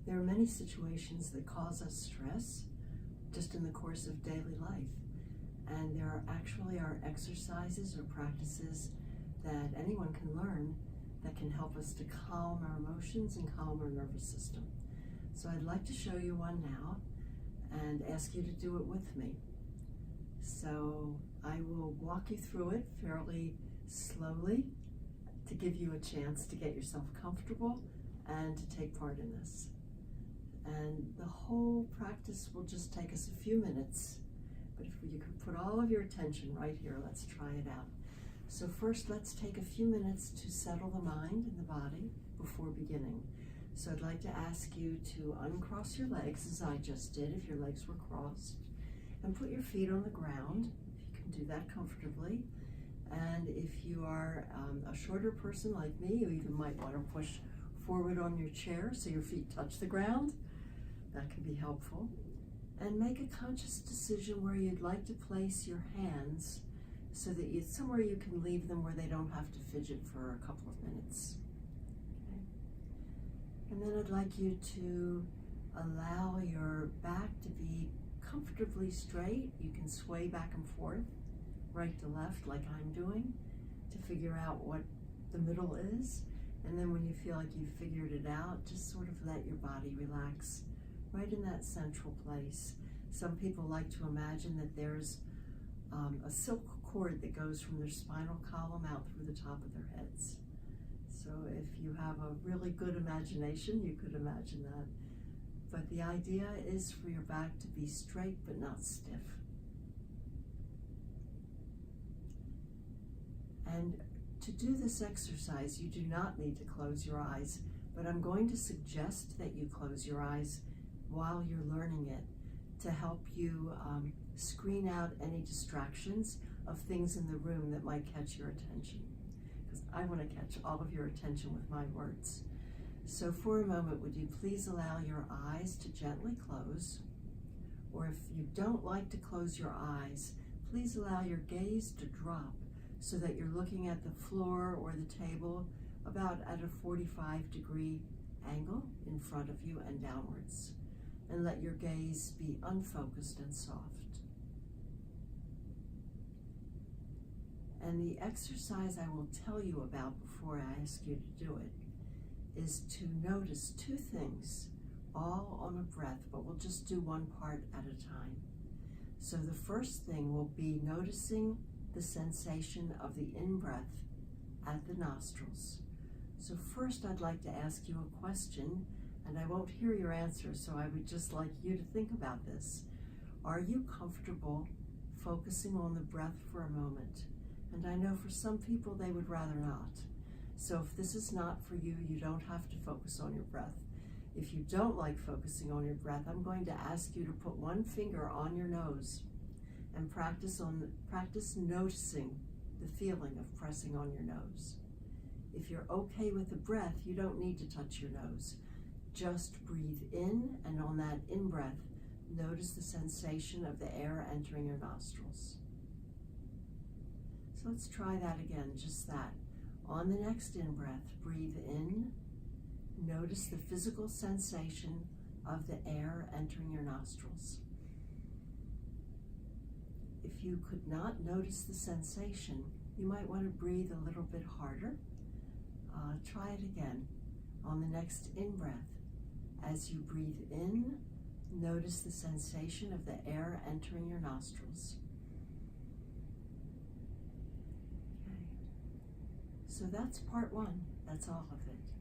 There are many situations that cause us stress just in the course of daily life. And there are actually exercises or practices that anyone can learn that can help us to calm our emotions and calm our nervous system. So I'd like to show you one now and ask you to do it with me. So I will walk you through it fairly slowly to give you a chance to get yourself comfortable and to take part in this. And the whole practice will just take us a few minutes, but if you can put all of your attention right here, let's try it out. So first, let's take a few minutes to settle the mind and the body before beginning. So I'd like to ask you to uncross your legs as I just did, if your legs were crossed, and put your feet on the ground, if you can do that comfortably. And if you are a shorter person like me, you even might want to push forward on your chair so your feet touch the ground. That can be helpful. And make a conscious decision where you'd like to place your hands so that it's somewhere you can leave them where they don't have to fidget for a couple of minutes. Okay. And then I'd like you to allow your back to be comfortably straight. You can sway back and forth, right to left like I'm doing, to figure out what the middle is. And then when you feel like you've figured it out, just sort of let your body relax right in that central place. Some people like to imagine that there's a silk cord that goes from their spinal column out through the top of their heads. So if you have a really good imagination, you could imagine that. But the idea is for your back to be straight but not stiff. And to do this exercise, you do not need to close your eyes, but I'm going to suggest that you close your eyes while you're learning it to help you screen out any distractions of things in the room that might catch your attention. Because I want to catch all of your attention with my words. So for a moment, would you please allow your eyes to gently close? Or if you don't like to close your eyes, please allow your gaze to drop so that you're looking at the floor or the table about at a 45-degree angle in front of you and downwards. And let your gaze be unfocused and soft. And the exercise I will tell you about before I ask you to do it is to notice two things, all on a breath, but we'll just do one part at a time. So the first thing will be noticing the sensation of the in-breath at the nostrils. So first I'd like to ask you a question, and I won't hear your answer, so I would just like you to think about this. Are you comfortable focusing on the breath for a moment? And I know for some people they would rather not. So if this is not for you, you don't have to focus on your breath. If you don't like focusing on your breath, I'm going to ask you to put one finger on your nose and practice noticing the feeling of pressing on your nose. If you're okay with the breath, you don't need to touch your nose. Just breathe in, and on that in-breath, notice the sensation of the air entering your nostrils. So let's try that again, just that. On the next in-breath, breathe in, notice the physical sensation of the air entering your nostrils. If you could not notice the sensation, you might want to breathe a little bit harder. Try it again. On the next in-breath, as you breathe in, notice the sensation of the air entering your nostrils. Okay. So that's part one. That's all of it.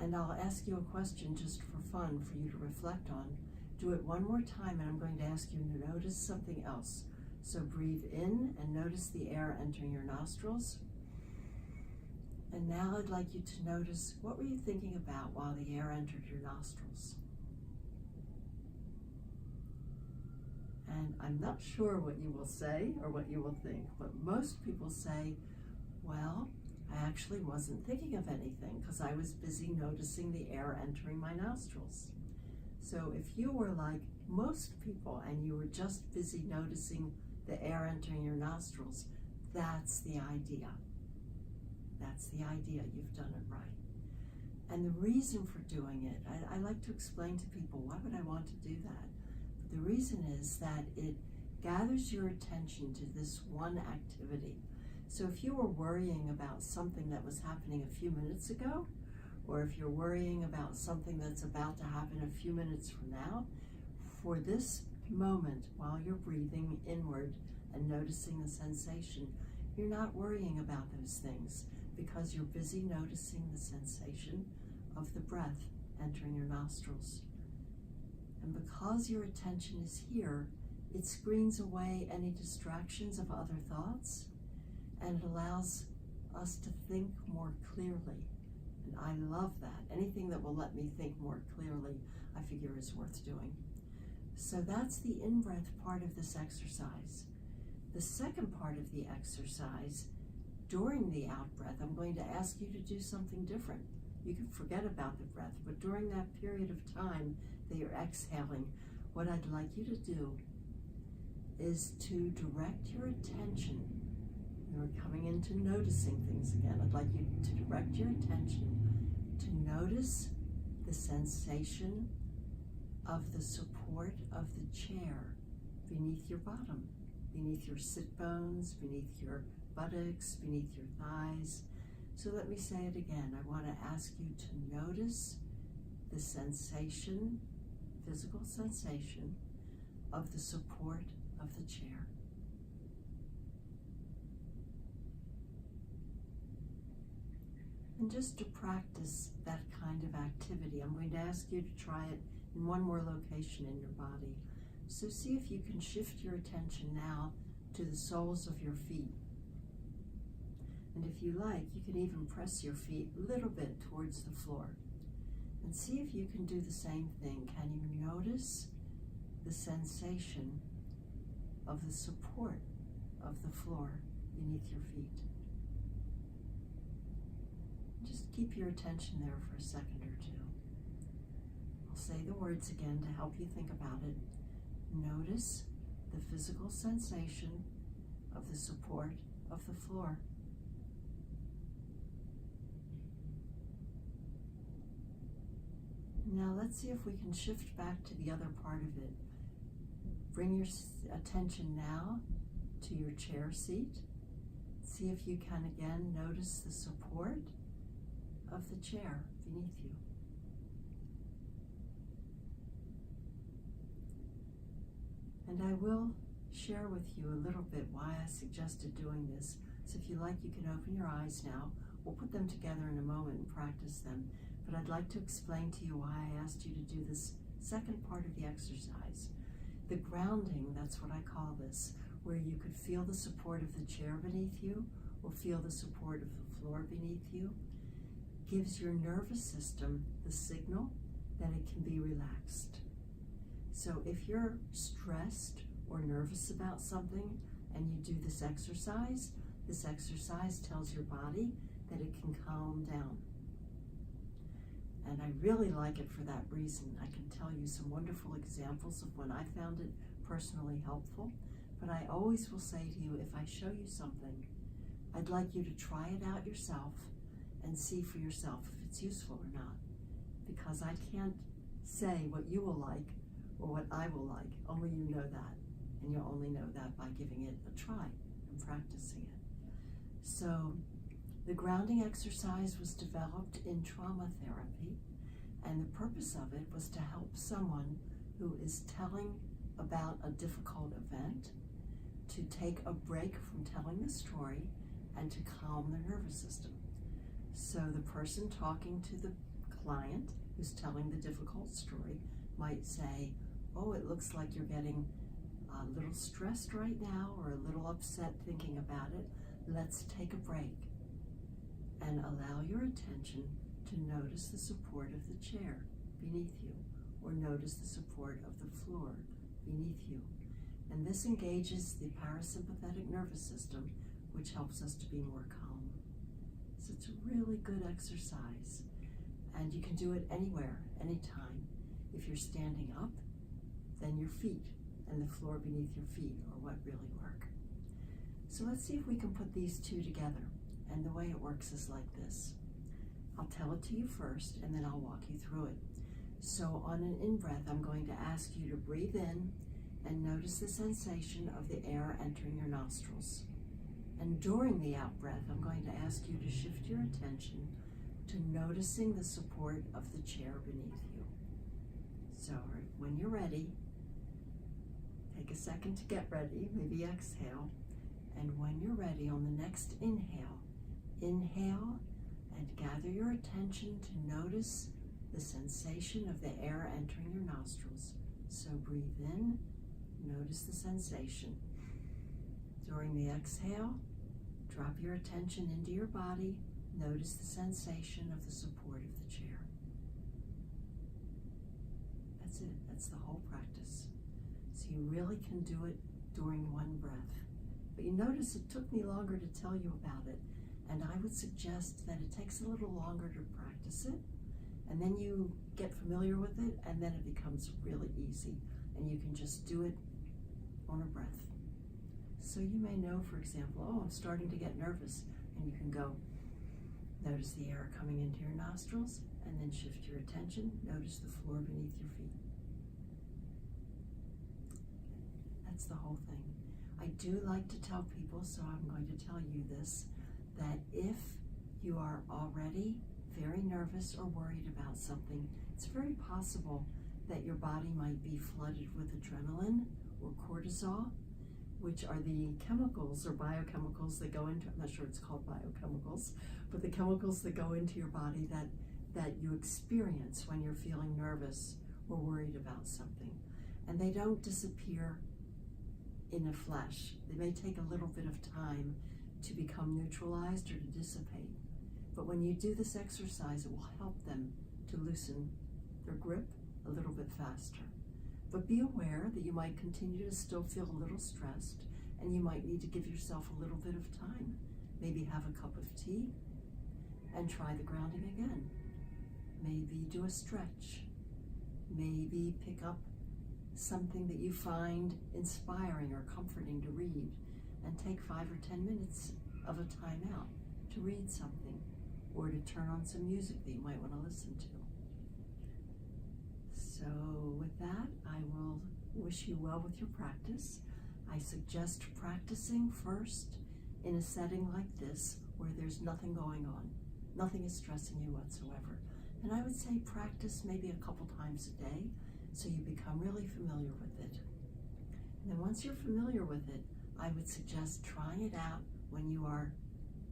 And I'll ask you a question just for fun for you to reflect on. Do it one more time, and I'm going to ask you to notice something else. So breathe in and notice the air entering your nostrils. And now I'd like you to notice, what were you thinking about while the air entered your nostrils? And I'm not sure what you will say or what you will think, but most people say, well, I actually wasn't thinking of anything because I was busy noticing the air entering my nostrils. So if you were like most people and you were just busy noticing the air entering your nostrils, that's the idea. That's the idea. You've done it right. And the reason for doing it, I like to explain to people, why would I want to do that? But the reason is that it gathers your attention to this one activity. So if you were worrying about something that was happening a few minutes ago, or if you're worrying about something that's about to happen a few minutes from now, for this moment while you're breathing inward and noticing the sensation, you're not worrying about those things because you're busy noticing the sensation of the breath entering your nostrils. And because your attention is here, it screens away any distractions of other thoughts, and it allows us to think more clearly. And I love that. Anything that will let me think more clearly, I figure is worth doing. So that's the in-breath part of this exercise. The second part of the exercise, during the out-breath, I'm going to ask you to do something different. You can forget about the breath, but during that period of time that you're exhaling, what I'd like you to do is to direct your attention. You're coming into noticing things again. I'd like you to direct your attention to notice the sensation of the support of the chair beneath your bottom, beneath your sit bones, beneath your buttocks, beneath your thighs. So let me say it again. I want to ask you to notice the sensation, physical sensation, of the support of the chair. And just to practice that kind of activity, I'm going to ask you to try it in one more location in your body. So see if you can shift your attention now to the soles of your feet. And if you like, you can even press your feet a little bit towards the floor. And see if you can do the same thing. Can you notice the sensation of the support of the floor beneath your feet? Just keep your attention there for a second or two. I'll say the words again to help you think about it. Notice the physical sensation of the support of the floor. Now let's see if we can shift back to the other part of it. Bring your attention now to your chair seat. See if you can again notice the support of the chair beneath you. And I will share with you a little bit why I suggested doing this. So if you like, you can open your eyes now. We'll put them together in a moment and practice them. But I'd like to explain to you why I asked you to do this second part of the exercise. The grounding, that's what I call this, where you could feel the support of the chair beneath you or feel the support of the floor beneath you, gives your nervous system the signal that it can be relaxed. So if you're stressed or nervous about something and you do this exercise tells your body that it can calm down. And I really like it for that reason. I can tell you some wonderful examples of when I found it personally helpful, but I always will say to you, if I show you something, I'd like you to try it out yourself and see for yourself if it's useful or not. Because I can't say what you will like or what I will like. Only you know that. And you'll only know that by giving it a try and practicing it. So the grounding exercise was developed in trauma therapy, and the purpose of it was to help someone who is telling about a difficult event to take a break from telling the story and to calm their nervous system. So the person talking to the client who's telling the difficult story might say, oh, it looks like you're getting a little stressed right now or a little upset thinking about it. Let's take a break and allow your attention to notice the support of the chair beneath you or notice the support of the floor beneath you. And this engages the parasympathetic nervous system, which helps us to be more calm. So it's a really good exercise. And you can do it anywhere, anytime. If you're standing up, then your feet and the floor beneath your feet are what really work. So let's see if we can put these two together. And the way it works is like this. I'll tell it to you first, and then I'll walk you through it. So on an in-breath, I'm going to ask you to breathe in and notice the sensation of the air entering your nostrils. And during the out-breath, I'm going to ask you to shift your attention to noticing the support of the chair beneath you. So when you're ready, take a second to get ready, maybe exhale. And when you're ready, on the next inhale, inhale and gather your attention to notice the sensation of the air entering your nostrils. So breathe in, notice the sensation. During the exhale, drop your attention into your body, notice the sensation of the support of the chair. That's it, that's the whole practice. So you really can do it during one breath. But you notice it took me longer to tell you about it, and I would suggest that it takes a little longer to practice it, and then you get familiar with it, and then it becomes really easy, and you can just do it on a breath. So you may know, for example, oh, I'm starting to get nervous, and you can go, notice the air coming into your nostrils, and then shift your attention, notice the floor beneath your feet. That's the whole thing. I do like to tell people, so I'm going to tell you this, that if you are already very nervous or worried about something, it's very possible that your body might be flooded with adrenaline or cortisol, which are the chemicals or biochemicals that go into, I'm not sure it's called biochemicals, but the chemicals that go into your body that you experience when you're feeling nervous or worried about something. And they don't disappear in a flash. They may take a little bit of time to become neutralized or to dissipate. But when you do this exercise, it will help them to loosen their grip a little bit faster. But be aware that you might continue to still feel a little stressed, and you might need to give yourself a little bit of time. Maybe have a cup of tea and try the grounding again. Maybe do a stretch. Maybe pick up something that you find inspiring or comforting to read, and take 5 or 10 minutes of a time out to read something, or to turn on some music that you might want to listen to. So with that, I will wish you well with your practice. I suggest practicing first in a setting like this where there's nothing going on. Nothing is stressing you whatsoever. And I would say practice maybe a couple times a day so you become really familiar with it. And then once you're familiar with it, I would suggest trying it out when you are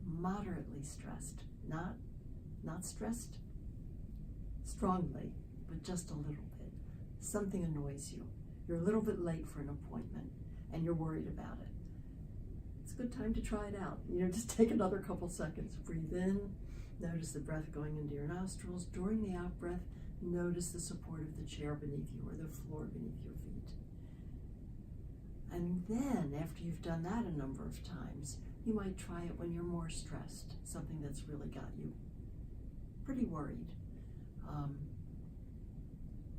moderately stressed. Not stressed strongly, but just a little bit. Something annoys you. You're a little bit late for an appointment and you're worried about it. It's a good time to try it out. Just take another couple seconds. Breathe in, notice the breath going into your nostrils. During the out breath, notice the support of the chair beneath you or the floor beneath your feet. And then, after you've done that a number of times, you might try it when you're more stressed, something that's really got you pretty worried.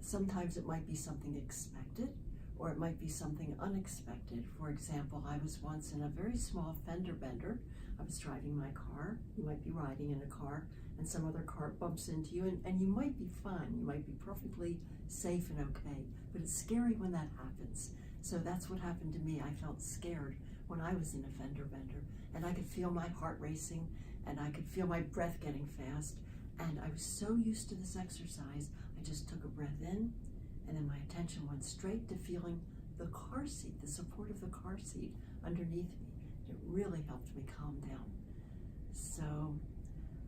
Sometimes it might be something expected, or it might be something unexpected. For example, I was once in a very small fender bender. I was driving my car. You might be riding in a car, and some other car bumps into you, and you might be fine. You might be perfectly safe and okay, but it's scary when that happens. So that's what happened to me. I felt scared when I was in a fender bender, and I could feel my heart racing, and I could feel my breath getting fast, and I was so used to this exercise, I just took a breath in, and then my attention went straight to feeling the car seat, the support of the car seat underneath me. It really helped me calm down. So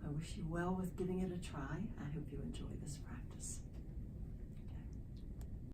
I wish you well with giving it a try. I hope you enjoy this practice.